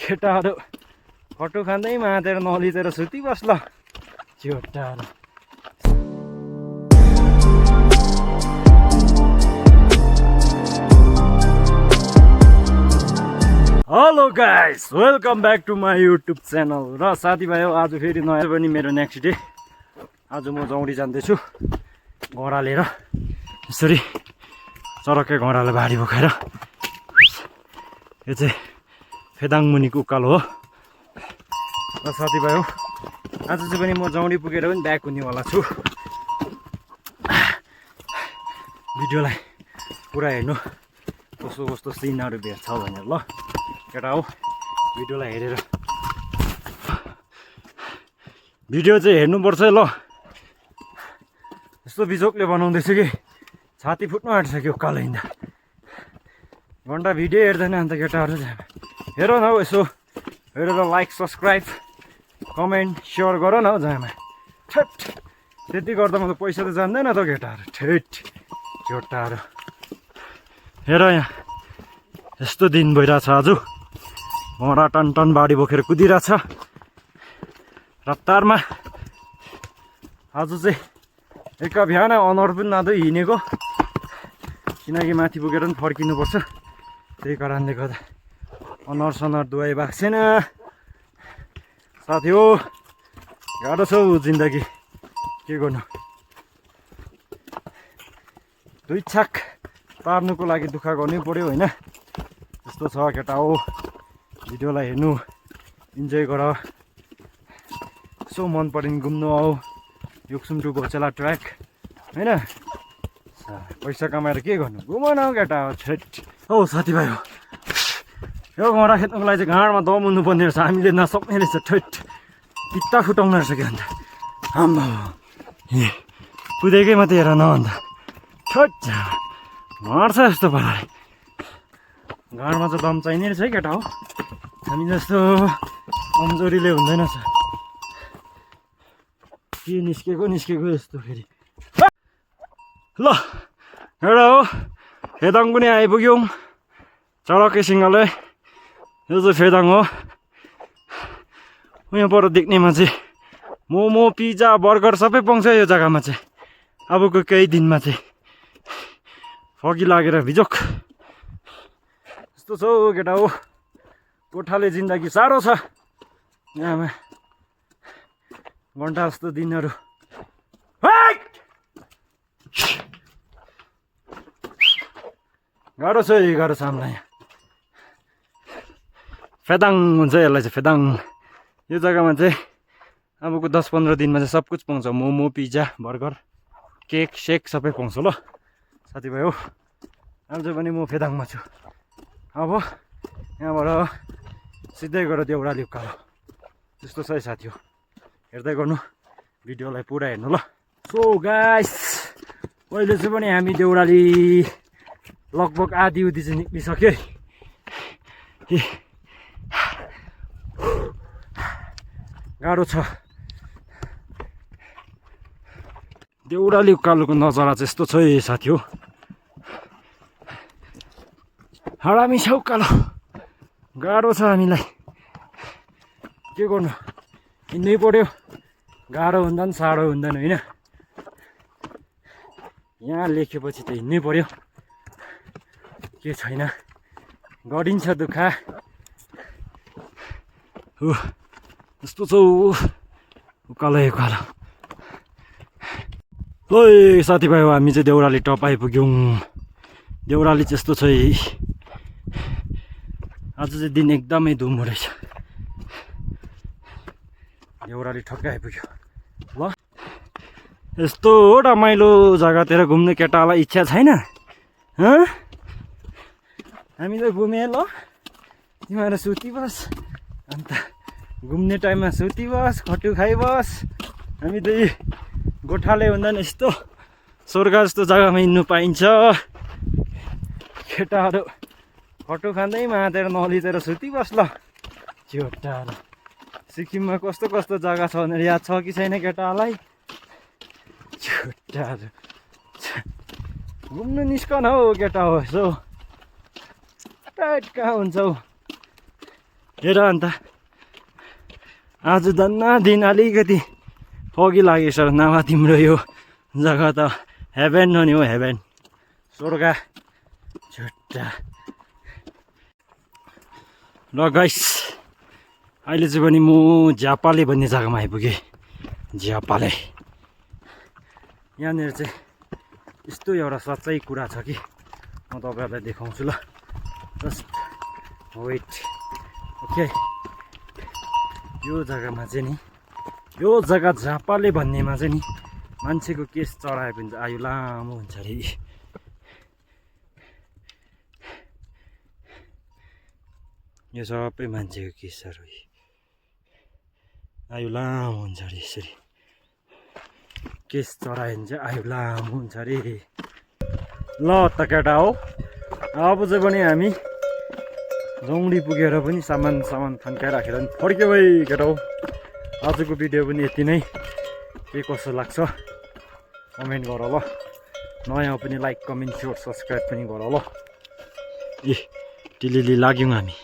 केटाहरू फटो खाँदै मातेर नलितेर सुति बस्ल झोटाहरू। Hello guys, welcome back to my YouTube channel. र साथीभाइ आज फेरि नयाँ पनि मेरो नेक्स्ट डे। आज म जौडी जाँदैछु घोडा लिएर। यसरी चरक्कै घोडाले भारी बोकेर। यो चाहिँ फेदाङ मुनिको उकालो हो। र साथीभाइ आज चाहिँ पनि म जौडी पुगेर पनि ब्याक हुनेवाला छु। भिडियोलाई पुरा हेर्नु, कस्तो कस्तो सिनहरू भेट्छ भनेर ल केटा हो। भिडियोलाई हेरेर भिडियो चाहिँ हेर्नुपर्छ है ल। यस्तो बिजोकले बनाउँदैछु कि छाती फुट्नु आँटिसक्यो उकालो हिँड्दा। घन्टा भिडियो हेर्दैन अन्त केटाहरू चाहिँ हेर न हौ, यसो हेरेर लाइक सब्सक्राइब कमेन्ट सेयर गर न हौ जामा। ठेट त्यति गर्दा म त पैसा त जान्दैन त केटाहरू। ठेट झोटाहरू। हेर यहाँ यस्तो दिन भइरहेछ। आज घोडा टन टन बाढी बोकेर कुदिरहेछ रफ्तारमा। आज चाहिँ एका बिहान अनुहार पनि नादै हिँडेको, किनकि माथि पुगेर पनि फर्किनुपर्छ। त्यही कारणले गर्दा अनुहार सनुहार धुवाइ भएको छैन। साथी हो गाह्रो छ जिन्दगी, के गर्नु। दुई छाक पार्नुको लागि दुःख गर्नै पर्यो होइन। त्यस्तो छ केटा हो। भिडियोलाई हेर्नु, इन्जोय गर। यसो मन पऱ्यो भने घुम्नु आऊ योक्सुम टु घोचेला ट्र्याक होइन। पैसा कमाएर के गर्नु, घुम न केटा हो। छेट हौ साथीभाइ हो, यो घोडा खेद्नुको लागि चाहिँ घाँडमा दम हुनुपर्ने रहेछ। हामीले नसक्ने रहेछ। ठेट पित्ता फुटाउनु रहेछ क्या अन्त। आम्मा कुदेकै मात्रै हेर न अन्त। ठट मर्छ यस्तो पाराले। घाँडमा चाहिँ दम चाहिने रहेछ है केटा हो। हामी जस्तो कमजोरीले हुँदैन छ। के निस्केको यस्तो फेरि ल एउटा हो। फेदाङ पनि आइपुग्यौँ चरकैसँगले। यो चाहिँ फेदाङ हो। यहाँ पर देख्नेमा चाहिँ मोमो पिज्जा बर्गर सबै पाउँछ यो जग्गामा चाहिँ। अबको केही दिनमा चाहिँ फगी लागेर भिजोक यस्तो छ हौ केटा हो। गोठाले जिन्दगी साह्रो छ यहाँमा। घन्टा जस्तो दिनहरू गाह्रो छ हामीलाई यहाँ। फेदाङ हुन्छ यसलाई चाहिँ फेदाङ। यो जग्गामा चाहिँ अबको 10-15 दिनमा चाहिँ सब कुछ पाउँछ। मोमो पिज्जा बर्गर केक सेक सबै पाउँछ ल साथीभाइ हो। आज पनि म फेदाङमा छु। अब यहाँबाट सिधै गएर देउराली उकालो त्यस्तो छ है साथी हो। हेर्दै गर्नु भिडियोलाई पुरा हेर्नु ल। सो गाइस अहिले चाहिँ पनि हामी देउराली लगभग आधी उधी चाहिँ निक्लिसक्यो है। गाह्रो छ। देउराली उकालोको नजारा चाहिँ यस्तो छ है साथी हो। हरामी छ उकालो, गाह्रो छ हामीलाई। के गर्नु, हिँड्नै पर्यो। गाह्रो हुँदैन साह्रो हुँदैन होइन। यहाँ लेखेपछि त हिँड्नै पर्यो, के छैन। गरिन्छ दुःख। यस्तो छ उकालो उकालो। ओइ साथीभाइ हो, हामी चाहिँ देउराली टप आइपुग्यौँ। देउराली चाहिँ यस्तो छ है। आज चाहिँ दिन एकदमै धुम रहेछ। देउराली ठक्कै आइपुग्यो ल। यस्तो रमाइलो जग्गातिर घुम्ने केटालाई इच्छा छैन? हामी त घुमेँ ल, तिमीहरू सुति बस। अन्त घुम्ने टाइममा सुति बस, खटु खाइ बस। हामी त गोठाले हुँदैन यस्तो स्वर्ग जस्तो जग्गामा हिँड्नु पाइन्छ। केटाहरू खटु खाँदै मातेर नलितेर सुति बस्ल झोटाहरू। सिक्किममा कस्तो कस्तो जग्गा छ भनेर याद छ कि छैन केटाहरूलाई? झोटाहरू घुम्नु निस्कन हौ केटा हो। यसो टाइट कहाँ हुन्छ हौ। हेर अन्त आज धन्न दिन अलिकति फगी लागेछ नभए तिम्रो यो जग्गा त हेभेन हो नि हो हेभेन स्वर्ग छुट्टा ल गाइस अहिले चाहिँ पनि म झ्यापाले भन्ने जग्गामा आइपुगेँ झ्यापाले यहाँनिर चाहिँ यस्तो एउटा सच्चाइ कुरा छ कि म तपाईँहरूलाई देखाउँछु ल जस्ट वेट ओके यो जग्गामा चाहिँ नि यो जग्गा झापाले भन्नेमा चाहिँ नि मान्छेको केस चढायो भने चाहिँ आयु लामो हुन्छ अरे यो सबै मान्छेको केसहरू आयु लामो हुन्छ अरे यसरी केस चढायो भने चाहिँ आयु लामो हुन्छ अरे ल त केटा हो अब चाहिँ पनि हामी जौडी पुगेर पनि सामान थन्काइराखेर पनि फर्क्यो भाइ केटा हो आजको भिडियो पनि यति नै के कसो लाग्छ कमेन्ट गर ल नयाँ पनि लाइक कमेन्ट सेयर सब्सक्राइब पनि गर ल ए टिलिली लाग्यौँ हामी